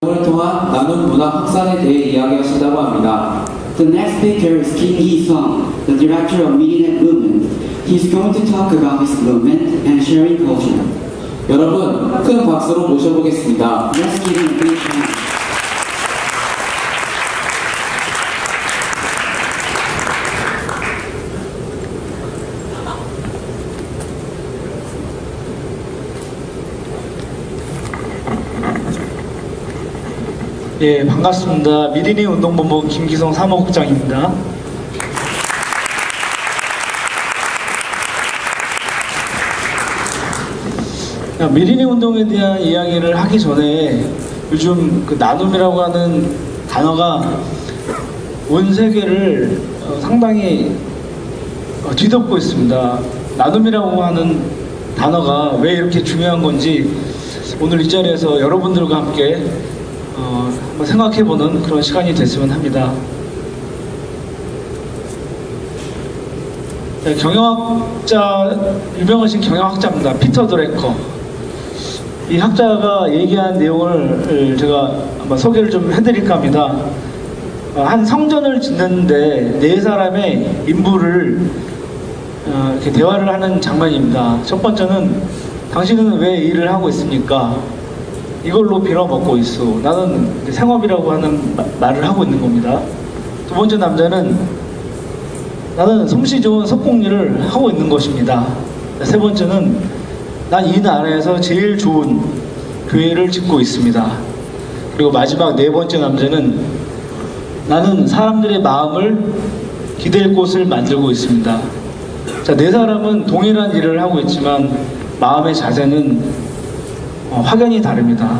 을 통한 나눔 문화 확산에 대해 이야기하신다고 합니다. The next speaker is Kim Hee-sung, the director of Medinet Movement. He's going to talk about his movement and sharing culture. 여러분, 큰 박수로 모셔보겠습니다. Let's give him a big hand. 예, 반갑습니다. 미리니 운동본부 김기성 사무국장입니다. 미리니 운동에 대한 이야기를 하기 전에 요즘 그 나눔이라고 하는 단어가 온 세계를 상당히 뒤덮고 있습니다. 나눔이라고 하는 단어가 왜 이렇게 중요한 건지 오늘 이 자리에서 여러분들과 함께 한번 생각해보는 그런 시간이 됐으면 합니다. 네, 경영학자, 유명하신 경영학자입니다. 피터 드래커. 이 학자가 얘기한 내용을 제가 한번 소개를 좀 해드릴까 합니다. 한 성전을 짓는데 네 사람의 인부를 이렇게 대화를 하는 장면입니다. 첫 번째는 당신은 왜 일을 하고 있습니까? 이걸로 빌어먹고 있어. 나는 생업이라고 하는 말을 하고 있는 겁니다. 두 번째 남자는 나는 솜씨 좋은 석공일을 하고 있는 것입니다. 세 번째는 난 이 나라에서 제일 좋은 교회를 짓고 있습니다. 그리고 마지막 네 번째 남자는 나는 사람들의 마음을 기댈 곳을 만들고 있습니다. 자, 네 사람은 동일한 일을 하고 있지만 마음의 자세는 확연히 다릅니다.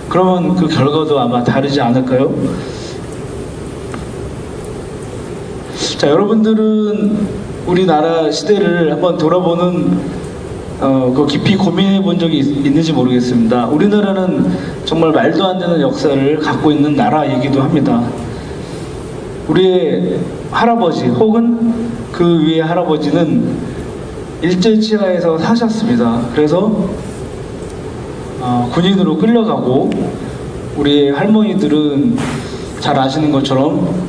그러면 그 결과도 아마 다르지 않을까요? 자, 여러분들은 우리나라 시대를 한번 돌아보는 그 깊이 고민해 본 적이 있는지 모르겠습니다. 우리나라는 정말 말도 안 되는 역사를 갖고 있는 나라이기도 합니다. 우리의 할아버지 혹은 그 위의 할아버지는 일제치하에서 사셨습니다. 그래서 군인으로 끌려가고 우리 할머니들은 잘 아시는 것처럼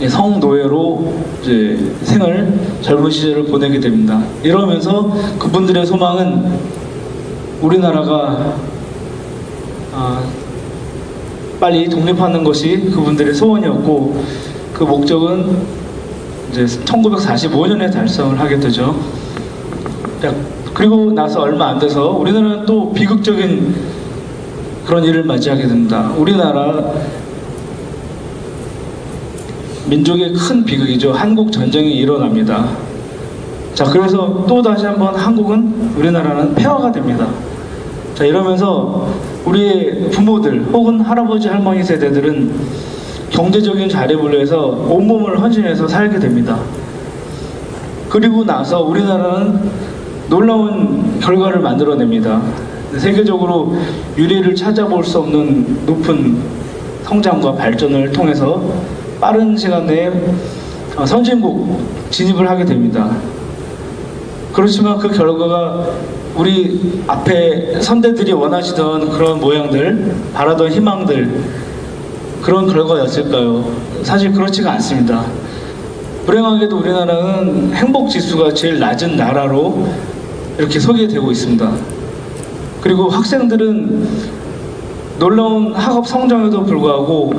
성노예로 이제 젊은 시절을 보내게 됩니다. 이러면서 그분들의 소망은 우리나라가 빨리 독립하는 것이 그분들의 소원이었고 그 목적은 이제 1945년에 달성을 하게 되죠. 그리고 나서 얼마 안 돼서 우리나라는 또 비극적인 그런 일을 맞이하게 됩니다. 우리나라 민족의 큰 비극이죠. 한국 전쟁이 일어납니다. 자, 그래서 또 다시 한번 우리나라는 폐허가 됩니다. 자, 이러면서 우리의 부모들 혹은 할아버지 할머니 세대들은 경제적인 자립을 위해서 온몸을 헌신해서 살게 됩니다. 그리고 나서 우리나라는 놀라운 결과를 만들어냅니다. 세계적으로 유례를 찾아볼 수 없는 높은 성장과 발전을 통해서 빠른 시간 내에 선진국 진입을 하게 됩니다. 그렇지만 그 결과가 우리 앞에 선대들이 원하시던 그런 모양들, 바라던 희망들, 그런 결과였을까요? 사실 그렇지가 않습니다. 불행하게도 우리나라는 행복지수가 제일 낮은 나라로 이렇게 소개되고 있습니다. 그리고 학생들은 놀라운 학업 성장에도 불구하고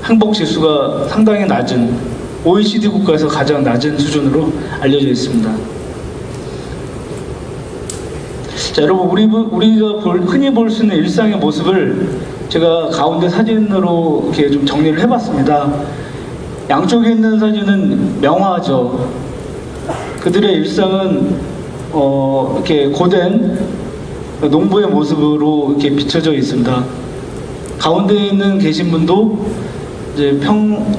행복지수가 상당히 낮은 OECD 국가에서 가장 낮은 수준으로 알려져 있습니다. 자, 여러분, 우리가 흔히 볼 수 있는 일상의 모습을 제가 가운데 사진으로 이렇게 좀 정리를 해봤습니다. 양쪽에 있는 사진은 명화죠. 그들의 일상은 이렇게 고된 농부의 모습으로 이렇게 비춰져 있습니다. 가운데 있는 계신 분도 이제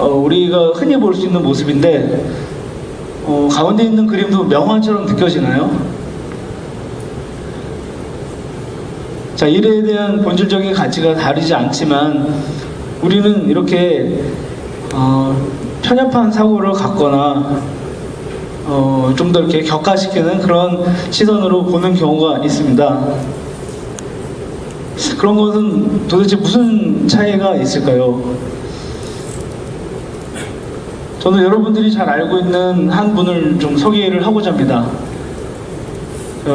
우리가 흔히 볼 수 있는 모습인데 가운데 있는 그림도 명화처럼 느껴지나요? 자, 일에 대한 본질적인 가치가 다르지 않지만 우리는 이렇게 편협한 사고를 갖거나 좀 더 이렇게 격화시키는 그런 시선으로 보는 경우가 있습니다. 그런 것은 도대체 무슨 차이가 있을까요? 저는 여러분들이 잘 알고 있는 한 분을 좀 소개를 하고자 합니다.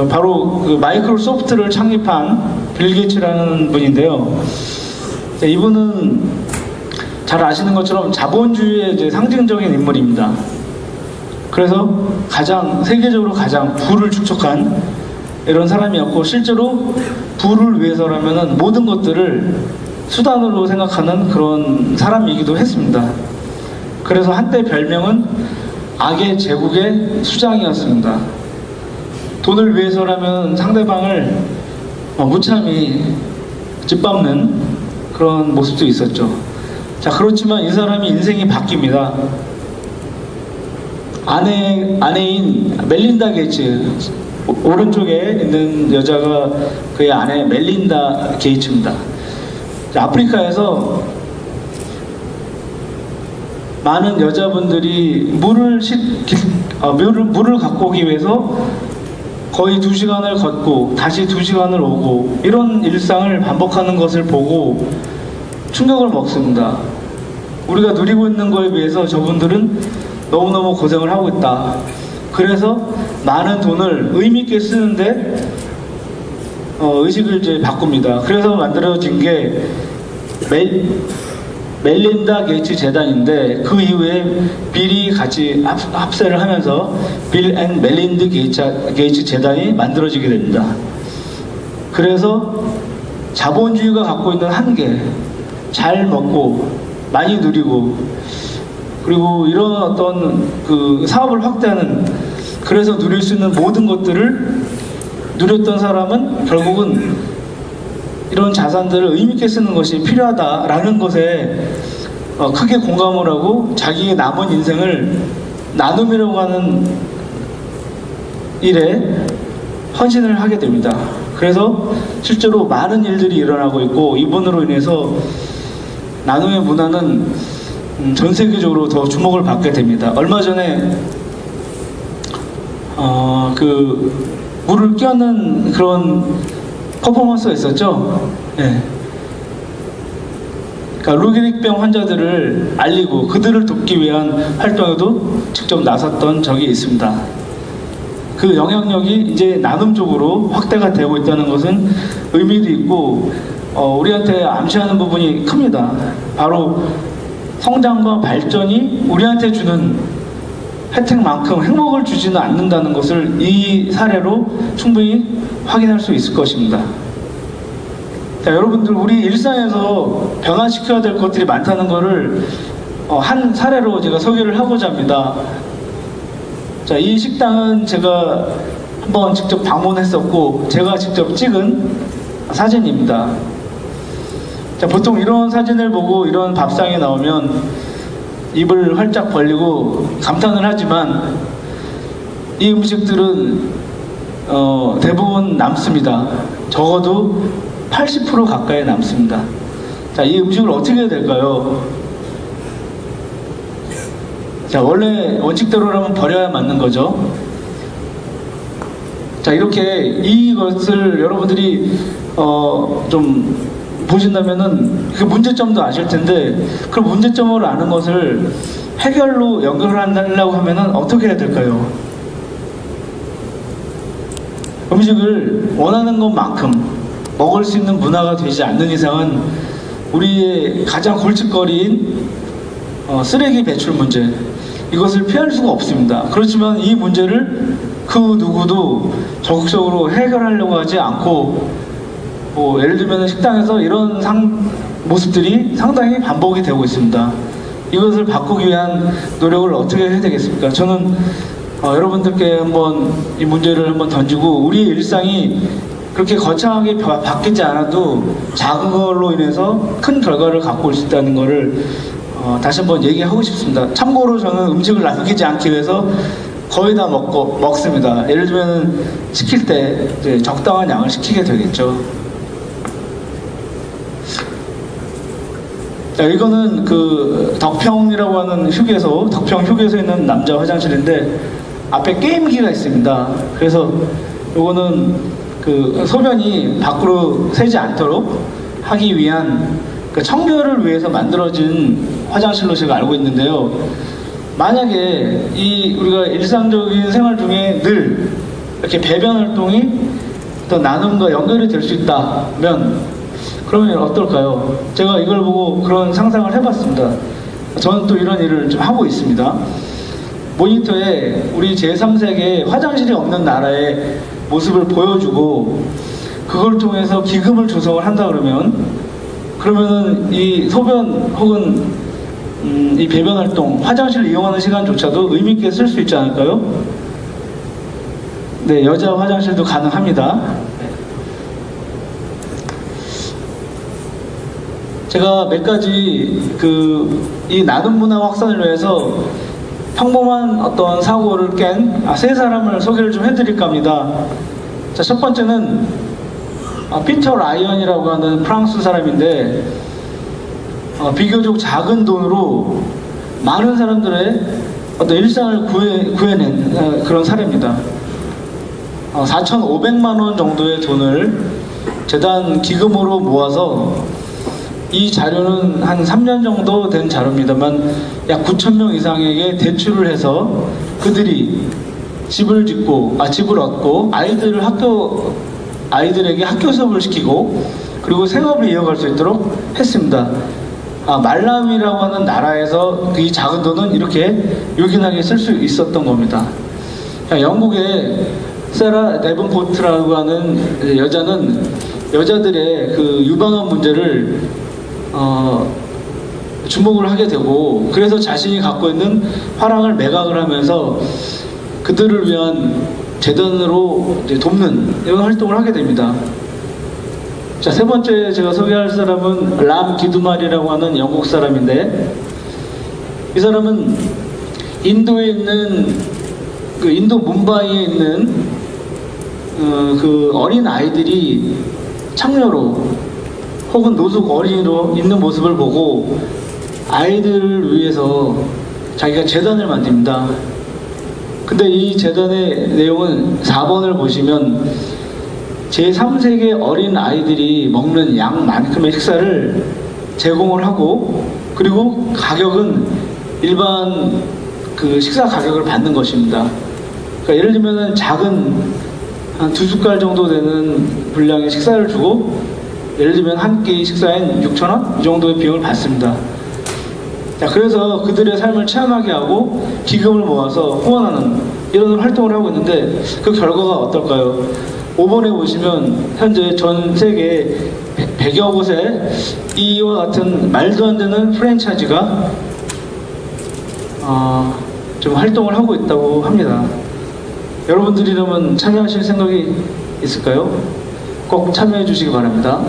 바로 그 마이크로소프트를 창립한 빌 게이츠라는 분인데요. 이분은 잘 아시는 것처럼 자본주의의 이제 상징적인 인물입니다. 그래서 세계적으로 가장 부를 축적한 이런 사람이었고, 실제로 부를 위해서라면 모든 것들을 수단으로 생각하는 그런 사람이기도 했습니다. 그래서 한때 별명은 악의 제국의 수장이었습니다. 돈을 위해서라면 상대방을 무참히 짓밟는 그런 모습도 있었죠. 자, 그렇지만 이 사람이 인생이 바뀝니다. 아내인 멜린다 게이츠, 오른쪽에 있는 여자가 그의 아내 멜린다 게이츠입니다. 자, 아프리카에서 많은 여자분들이 물을 갖고 오기 위해서 거의 2시간을 걷고 다시 2시간을 오고 이런 일상을 반복하는 것을 보고 충격을 먹습니다. 우리가 누리고 있는 거에 비해서 저분들은 너무너무 고생을 하고 있다. 그래서 많은 돈을 의미있게 쓰는데 의식을 이제 바꿉니다. 그래서 만들어진 게 멜린다 게이츠 재단인데, 그 이후에 빌이 같이 합세를 하면서 빌 앤 멜린드 게이츠 재단이 만들어지게 됩니다. 그래서 자본주의가 갖고 있는 한계, 잘 먹고 많이 누리고, 그리고 이런 어떤 그 사업을 확대하는, 그래서 누릴 수 있는 모든 것들을 누렸던 사람은 결국은 이런 자산들을 의미있게 쓰는 것이 필요하다라는 것에 크게 공감을 하고 자기의 남은 인생을 나눔이라고 하는 일에 헌신을 하게 됩니다. 그래서 실제로 많은 일들이 일어나고 있고, 이분으로 인해서 나눔의 문화는 전 세계적으로 더 주목을 받게 됩니다. 얼마 전에 그 물을 끼얹는 그런 퍼포먼스가 있었죠. 예. 그러니까 루게릭병 환자들을 알리고 그들을 돕기 위한 활동에도 직접 나섰던 적이 있습니다. 그 영향력이 이제 나눔 쪽으로 확대가 되고 있다는 것은 의미도 있고, 우리한테 암시하는 부분이 큽니다. 바로 성장과 발전이 우리한테 주는 혜택만큼 행복을 주지는 않는다는 것을 이 사례로 충분히 확인할 수 있을 것입니다. 자, 여러분들, 우리 일상에서 변화시켜야 될 것들이 많다는 것을 한 사례로 제가 소개를 하고자 합니다. 자, 이 식당은 제가 한번 직접 방문했었고 제가 직접 찍은 사진입니다. 자, 보통 이런 사진을 보고 이런 밥상이 나오면 입을 활짝 벌리고 감탄을 하지만 이 음식들은 대부분 남습니다. 적어도 80% 가까이 남습니다. 자, 이 음식을 어떻게 해야 될까요? 자, 원래 원칙대로라면 버려야 맞는 거죠. 자, 이렇게 이것을 여러분들이 좀 보신다면은 그 문제점도 아실 텐데, 그 문제점을 아는 것을 해결로 연결하려고 하면은 어떻게 해야 될까요? 음식을 원하는 것만큼 먹을 수 있는 문화가 되지 않는 이상은 우리의 가장 골칫거리인 쓰레기 배출 문제, 이것을 피할 수가 없습니다. 그렇지만 이 문제를 그 누구도 적극적으로 해결하려고 하지 않고, 예를 들면 식당에서 이런 모습들이 상당히 반복이 되고 있습니다. 이것을 바꾸기 위한 노력을 어떻게 해야 되겠습니까? 저는 여러분들께 한번 이 문제를 한번 던지고, 우리의 일상이 그렇게 거창하게 바뀌지 않아도 작은 걸로 인해서 큰 결과를 갖고 올 수 있다는 것을 다시 한번 얘기하고 싶습니다. 참고로 저는 음식을 남기지 않기 위해서 거의 다 먹습니다. 예를 들면 시킬 때 이제 적당한 양을 시키게 되겠죠. 자, 이거는 그 덕평이라고 하는 휴게소, 덕평 휴게소에 있는 남자 화장실인데 앞에 게임기가 있습니다. 그래서 요거는 그 소변이 밖으로 새지 않도록 하기 위한 그 청결을 위해서 만들어진 화장실로 제가 알고 있는데요. 만약에 이 우리가 일상적인 생활 중에 늘 이렇게 배변 활동이 또 나눔과 연결이 될 수 있다면 그러면 어떨까요? 제가 이걸 보고 그런 상상을 해봤습니다. 저는 또 이런 일을 좀 하고 있습니다. 모니터에 우리 제3세계 화장실이 없는 나라의 모습을 보여주고 그걸 통해서 기금을 조성을 한다 그러면은 이 소변 혹은 이 배변 활동, 화장실을 이용하는 시간조차도 의미 있게 쓸 수 있지 않을까요? 네, 여자 화장실도 가능합니다. 제가 몇 가지 이 나눔 문화 확산을 위해서 평범한 어떤 사고를 깬 세 사람을 소개를 좀 해드릴까 합니다. 자, 첫 번째는 피터 라이언이라고 하는 프랑스 사람인데 비교적 작은 돈으로 많은 사람들의 어떤 일상을 구해낸 그런 사례입니다. 4,500만 원 정도의 돈을 재단 기금으로 모아서 이 자료는 한 3년 정도 된 자료입니다만 약 9,000명 이상에게 대출을 해서 그들이 집을 얻고 아이들에게 학교 수업을 시키고 그리고 생업을 이어갈 수 있도록 했습니다. 말라위라고 하는 나라에서 이 작은 돈은 이렇게 요긴하게 쓸 수 있었던 겁니다. 영국의 세라 데븐포트라고 하는 여자는 여자들의 그 유방암 문제를 주목을 하게 되고 그래서 자신이 갖고 있는 화랑을 매각을 하면서 그들을 위한 재단으로 돕는 이런 활동을 하게 됩니다. 자, 세 번째 제가 소개할 사람은 람 기두말이라고 하는 영국 사람인데 이 사람은 인도에 있는 인도 뭄바이에 있는 그 어린 아이들이 창녀로 혹은 노숙 어린이로 있는 모습을 보고 아이들을 위해서 자기가 재단을 만듭니다. 근데 이 재단의 내용은 4번을 보시면 제3세계 어린 아이들이 먹는 양만큼의 식사를 제공을 하고 그리고 가격은 일반 그 식사 가격을 받는 것입니다. 그러니까 예를 들면 작은 한 2숟갈 정도 되는 분량의 식사를 주고 예를 들면 한 끼 식사엔 6,000원? 이 정도의 비용을 받습니다. 자, 그래서 그들의 삶을 체험하게 하고 기금을 모아서 후원하는 이런 활동을 하고 있는데 그 결과가 어떨까요? 5번에 보시면 현재 전 세계 100여 곳에 이와 같은 말도 안 되는 프랜차이즈가 좀 활동을 하고 있다고 합니다. 여러분들이라면 참여하실 생각이 있을까요? 꼭 참여해 주시기 바랍니다.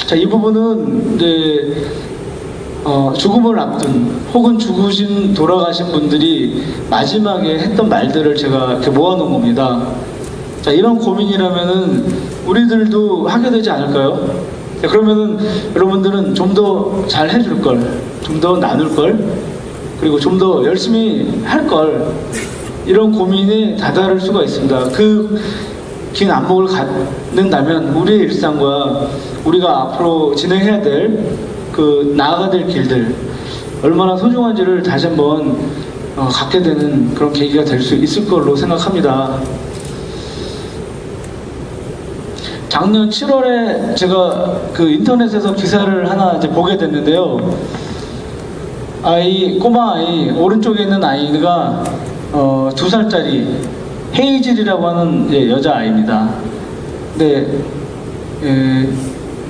자, 이 부분은 이제 죽음을 앞둔 혹은 돌아가신 분들이 마지막에 했던 말들을 제가 이렇게 모아놓은 겁니다. 자, 이런 고민이라면은 우리들도 하게 되지 않을까요? 자, 그러면은 여러분들은 좀 더 잘 해줄 걸, 좀 더 나눌 걸, 그리고 좀 더 열심히 할 걸, 이런 고민에 다다를 수가 있습니다. 그 긴 안목을 갖는다면 우리의 일상과 우리가 앞으로 진행해야 될 나아가야 될 길들 얼마나 소중한지를 다시 한번 갖게 되는 그런 계기가 될 수 있을 걸로 생각합니다. 작년 7월에 제가 인터넷에서 기사를 하나 이제 보게 됐는데요. 꼬마 아이, 오른쪽에 있는 아이가 2살짜리 헤이즐이라고 하는 여자아이입니다. 근데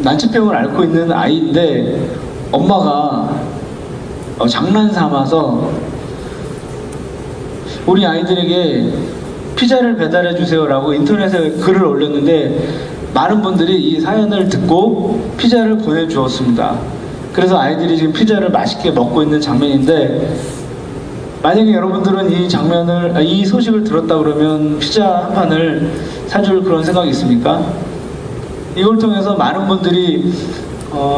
난치병을 앓고 있는 아이인데 엄마가 장난 삼아서 우리 아이들에게 피자를 배달해 주세요 라고 인터넷에 글을 올렸는데 많은 분들이 이 사연을 듣고 피자를 보내주었습니다. 그래서 아이들이 지금 피자를 맛있게 먹고 있는 장면인데 만약에 여러분들은 이 소식을 들었다 그러면 피자 한 판을 사줄 그런 생각이 있습니까? 이걸 통해서 많은 분들이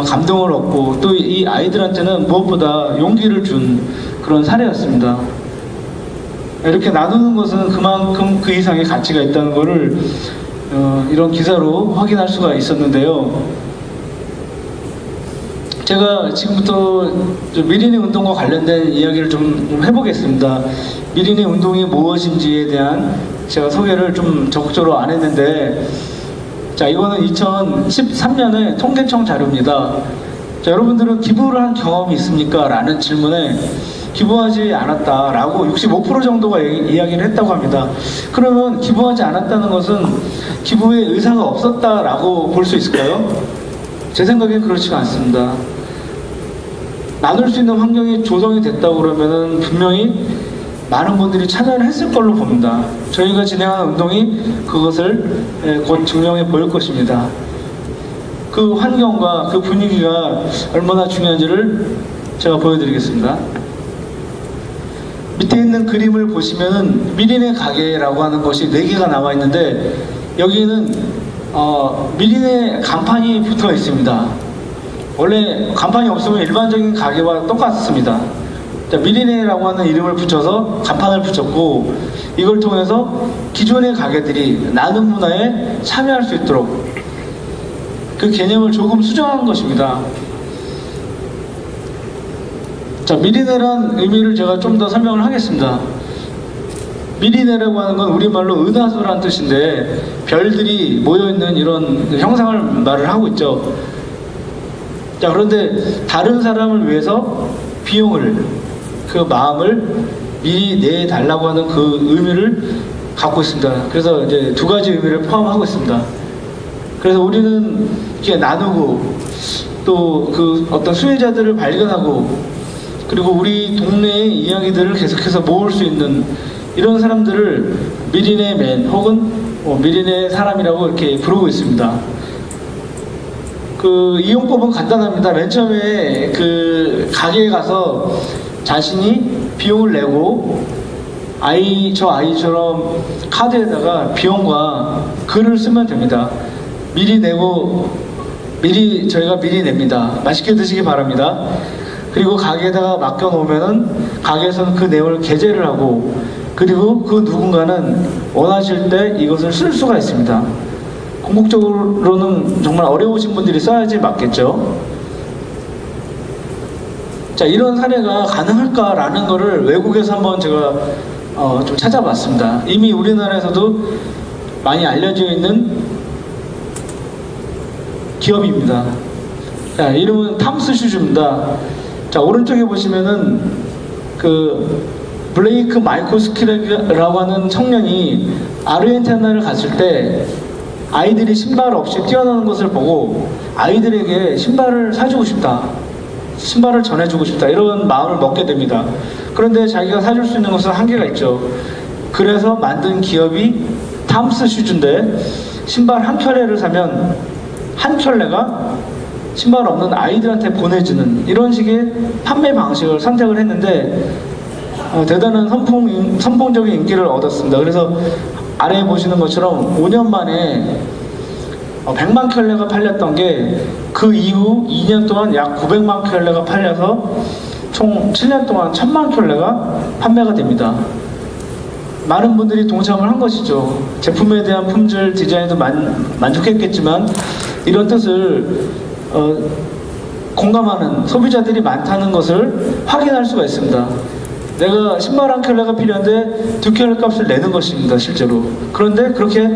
감동을 얻고 또 이 아이들한테는 무엇보다 용기를 준 그런 사례였습니다. 이렇게 나누는 것은 그만큼 그 이상의 가치가 있다는 것을 이런 기사로 확인할 수가 있었는데요. 제가 지금부터 미리네 운동과 관련된 이야기를 좀 해보겠습니다. 미리네 운동이 무엇인지에 대한 제가 소개를 좀 적극적으로 안 했는데, 자, 이거는 2013년의 통계청 자료입니다. 자, 여러분들은 기부를 한 경험이 있습니까? 라는 질문에 기부하지 않았다라고 65% 정도가 이야기를 했다고 합니다. 그러면 기부하지 않았다는 것은 기부의 의사가 없었다라고 볼 수 있을까요? 제 생각엔 그렇지가 않습니다. 나눌 수 있는 환경이 조성이 됐다고 그러면은 분명히 많은 분들이 참여를 했을 걸로 봅니다. 저희가 진행하는 운동이 그것을 곧 증명해 보일 것입니다. 그 환경과 그 분위기가 얼마나 중요한지를 제가 보여드리겠습니다. 밑에 있는 그림을 보시면은 미리네 가게라고 하는 것이 4개가 나와 있는데, 여기는 미리네 간판이 붙어 있습니다. 원래 간판이 없으면 일반적인 가게와 똑같습니다. 자, 미리네라고 하는 이름을 붙여서 간판을 붙였고, 이걸 통해서 기존의 가게들이 나눔 문화에 참여할 수 있도록 그 개념을 조금 수정한 것입니다. 자, 미리네란 의미를 제가 좀 더 설명을 하겠습니다. 미리네라고 하는 건 우리말로 은하수라는 뜻인데, 별들이 모여있는 이런 형상을 말을 하고 있죠. 자, 그런데 다른 사람을 위해서 비용을, 그 마음을 미리 내달라고 하는 그 의미를 갖고 있습니다. 그래서 이제 2가지 의미를 포함하고 있습니다. 그래서 우리는 이렇게 나누고, 또 그 어떤 수혜자들을 발견하고, 그리고 우리 동네의 이야기들을 계속해서 모을 수 있는 이런 사람들을 미리네 맨 혹은 미리네 사람이라고 이렇게 부르고 있습니다. 그 이용법은 간단합니다. 맨 처음에 그 가게에 가서 자신이 비용을 내고 저 아이처럼 카드에다가 비용과 글을 쓰면 됩니다. 미리 내고 저희가 미리 냅니다. 맛있게 드시기 바랍니다. 그리고 가게에다가 맡겨놓으면은 가게에서는 그 내용을 게재를 하고, 그리고 그 누군가는 원하실 때 이것을 쓸 수가 있습니다. 궁극적으로는 정말 어려우신 분들이 써야지 맞겠죠. 자, 이런 사례가 가능할까라는 거를 외국에서 한번 제가 좀 찾아봤습니다. 이미 우리나라에서도 많이 알려져 있는 기업입니다. 자, 이름은 탐스 슈즈입니다. 자, 오른쪽에 보시면은 그 블레이크 마이코스키라고 하는 청년이 아르헨티나를 갔을 때 아이들이 신발 없이 뛰어노는 것을 보고 아이들에게 신발을 사주고 싶다, 신발을 전해주고 싶다, 이런 마음을 먹게 됩니다. 그런데 자기가 사줄 수 있는 것은 한계가 있죠. 그래서 만든 기업이 탐스 슈즈인데, 신발 한 켤레를 사면 한 켤레가 신발 없는 아이들한테 보내주는 이런 식의 판매 방식을 선택을 했는데 대단한 선풍적인 인기를 얻었습니다. 그래서 아래에 보시는 것처럼 5년 만에 100만 켤레가 팔렸던 게 그 이후 2년 동안 약 900만 켤레가 팔려서 총 7년 동안 1000만 켤레가 판매가 됩니다. 많은 분들이 동참을 한 것이죠. 제품에 대한 품질, 디자인도 만족했겠지만 이런 뜻을 공감하는 소비자들이 많다는 것을 확인할 수가 있습니다. 내가 신발 한 켤레가 필요한데 2켤레 값을 내는 것입니다, 실제로. 그런데 그렇게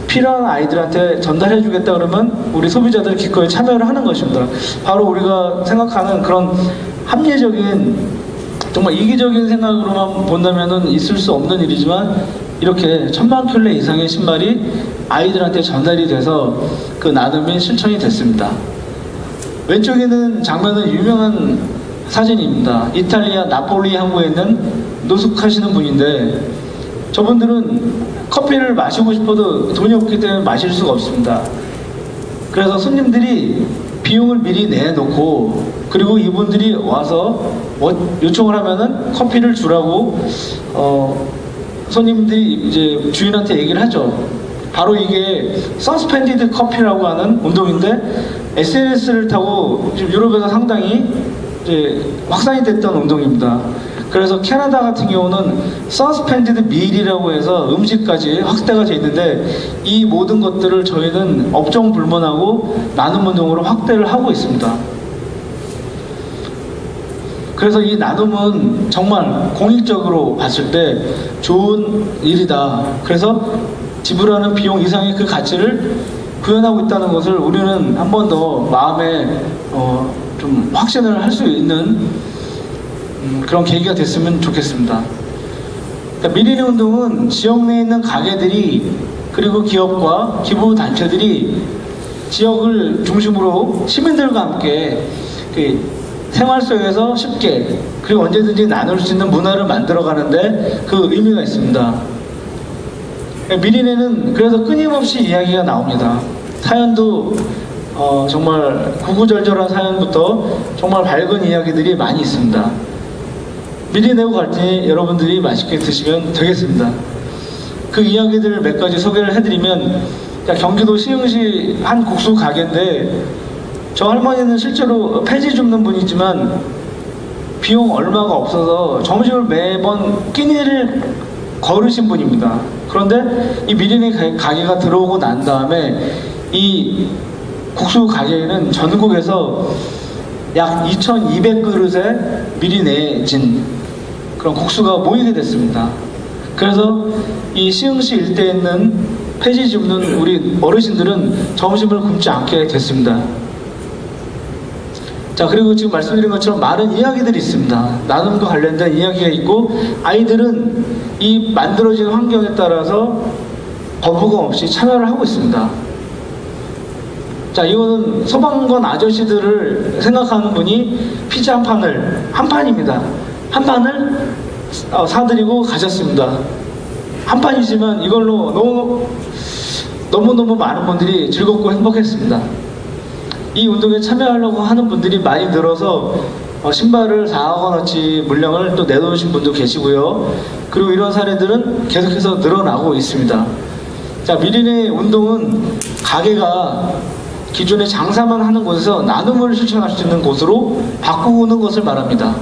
필요한 아이들한테 전달해 주겠다 그러면 우리 소비자들이 기꺼이 참여를 하는 것입니다. 바로 우리가 생각하는 그런 합리적인, 정말 이기적인 생각으로만 본다면은 있을 수 없는 일이지만, 이렇게 1000만 켤레 이상의 신발이 아이들한테 전달이 돼서 그 나눔이 실천이 됐습니다. 왼쪽에는 장면은 유명한 사진입니다. 이탈리아 나폴리 항구에 있는 노숙하시는 분인데, 저분들은 커피를 마시고 싶어도 돈이 없기 때문에 마실 수가 없습니다. 그래서 손님들이 비용을 미리 내놓고, 그리고 이분들이 와서 요청을 하면은 커피를 주라고 손님들이 이제 주인한테 얘기를 하죠. 바로 이게 서스펜디드 커피라고 하는 운동인데, SNS를 타고 지금 유럽에서 상당히 이제 확산이 됐던 운동입니다. 그래서 캐나다 같은 경우는 서스펜디드 밀이라고 해서 음식까지 확대가 돼 있는데 이 모든 것들을 저희는 업종 불문하고 나눔 운동으로 확대를 하고 있습니다. 그래서 이 나눔은 정말 공익적으로 봤을 때 좋은 일이다. 그래서 지불하는 비용 이상의 그 가치를 구현하고 있다는 것을 우리는 한 번 더 마음에 좀 확신을 할 수 있는 그런 계기가 됐으면 좋겠습니다. 그러니까 미리네 운동은 지역 내에 있는 가게들이 그리고 기업과 기부 단체들이 지역을 중심으로 시민들과 함께 생활 속에서 쉽게 그리고 언제든지 나눌 수 있는 문화를 만들어가는데 그 의미가 있습니다. 미리네는 그래서 끊임없이 이야기가 나옵니다. 사연도 정말 구구절절한 사연부터 정말 밝은 이야기들이 많이 있습니다. 미리네고 갈 때 여러분들이 맛있게 드시면 되겠습니다. 그 이야기들을 몇 가지 소개를 해드리면 경기도 시흥시 한 국수 가게인데 저 할머니는 실제로 폐지 줍는 분이지만 비용 얼마가 없어서 점심을 매번 끼니를 걸으신 분입니다. 그런데 이 미리네 가게가 들어오고 난 다음에 이 국수 가게에는 전국에서 약 2,200그릇의 미리네진 그런 국수가 모이게 됐습니다. 그래서 이 시흥시 일대에 있는 폐지 줍는 우리 어르신들은 점심을 굶지 않게 됐습니다. 자, 그리고 지금 말씀드린 것처럼 많은 이야기들이 있습니다. 나눔과 관련된 이야기가 있고 아이들은 이 만들어진 환경에 따라서 거부감 없이 참여를 하고 있습니다. 자, 이거는 소방관 아저씨들을 생각하는 분이 피자 한 판입니다. 한 판을 사드리고 가셨습니다. 한 판이지만 이걸로 너무너무 많은 분들이 즐겁고 행복했습니다. 이 운동에 참여하려고 하는 분들이 많이 늘어서 신발을 4억원어치 물량을 또 내놓으신 분도 계시고요. 그리고 이런 사례들은 계속해서 늘어나고 있습니다. 자, 미리네 운동은 가게가 기존에 장사만 하는 곳에서 나눔을 실천할 수 있는 곳으로 바꾸는 것을 말합니다.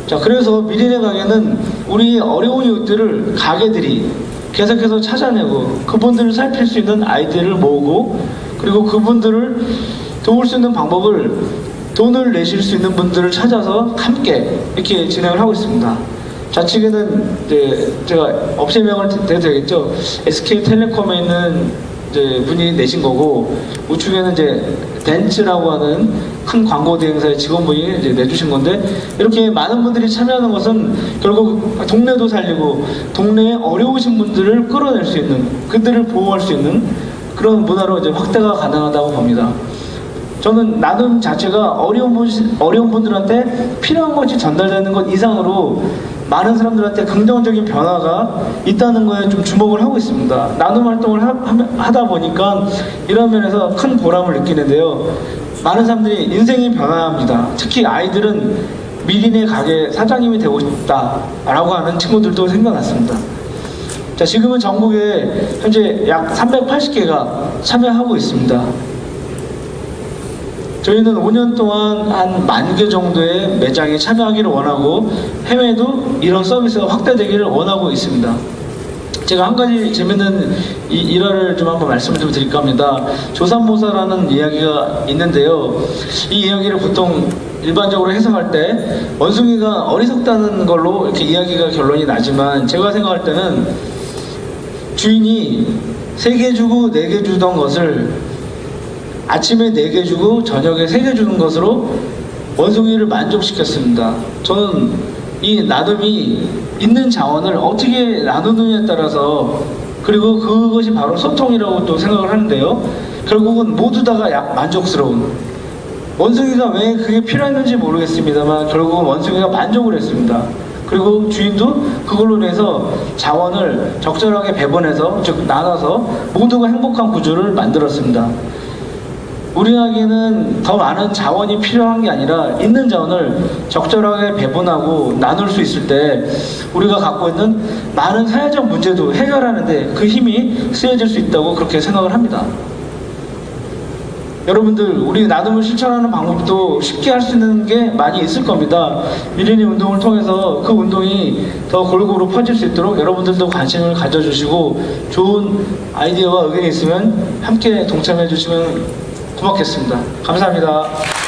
자, 그래서 미리네 가게는 우리 어려운 이웃들을 가게들이 계속해서 찾아내고 그분들을 살필 수 있는 아이디어를 모으고 그리고 그분들을 도울 수 있는 방법을 돈을 내실 수 있는 분들을 찾아서 함께 이렇게 진행을 하고 있습니다. 좌측에는 이제 제가 업체명을 대도 되겠죠. SK텔레콤에 있는 이제 분이 내신 거고 우측에는 이제 벤츠라고 하는 큰 광고 대행사의 직원분이 이제 내주신 건데 이렇게 많은 분들이 참여하는 것은 결국 동네도 살리고 동네에 어려우신 분들을 끌어낼 수 있는 그들을 보호할 수 있는 그런 문화로 이제 확대가 가능하다고 봅니다. 저는 나눔 자체가 어려운 분들한테 필요한 것이 전달되는 것 이상으로 많은 사람들한테 긍정적인 변화가 있다는 거에 좀 주목을 하고 있습니다. 나눔 활동을 하다 보니까 이런 면에서 큰 보람을 느끼는데요. 많은 사람들이 인생이 변화합니다. 특히 아이들은 미리네 가게 사장님이 되고 싶다라고 하는 친구들도 생겨났습니다. 자, 지금은 전국에 현재 약 380개가 참여하고 있습니다. 저희는 5년 동안 한 10,000개 정도의 매장에 참여하기를 원하고 해외도 이런 서비스가 확대되기를 원하고 있습니다. 제가 한 가지 재밌는 일화를 좀 한번 말씀을 좀 드릴까 합니다. 조삼모사라는 이야기가 있는데요. 이 이야기를 보통 일반적으로 해석할 때 원숭이가 어리석다는 걸로 이렇게 이야기가 결론이 나지만 제가 생각할 때는 주인이 3개 주고 4개 주던 것을 아침에 4개 주고 저녁에 3개 주는 것으로 원숭이를 만족시켰습니다. 저는 이 나눔이 있는 자원을 어떻게 나누느냐에 따라서 그리고 그것이 바로 소통이라고 또 생각을 하는데요. 결국은 모두 다가 만족스러운 원숭이가 왜 그게 필요했는지 모르겠습니다만 결국은 원숭이가 만족을 했습니다. 그리고 주인도 그걸로 인해서 자원을 적절하게 배분해서 즉 나눠서 모두가 행복한 구조를 만들었습니다. 우리에게는 더 많은 자원이 필요한 게 아니라 있는 자원을 적절하게 배분하고 나눌 수 있을 때 우리가 갖고 있는 많은 사회적 문제도 해결하는데 그 힘이 쓰여질 수 있다고 그렇게 생각을 합니다. 여러분들 우리 나눔을 실천하는 방법도 쉽게 할 수 있는 게 많이 있을 겁니다. 미리니 운동을 통해서 그 운동이 더 골고루 퍼질 수 있도록 여러분들도 관심을 가져주시고 좋은 아이디어와 의견이 있으면 함께 동참해 주시면 고맙겠습니다. 감사합니다.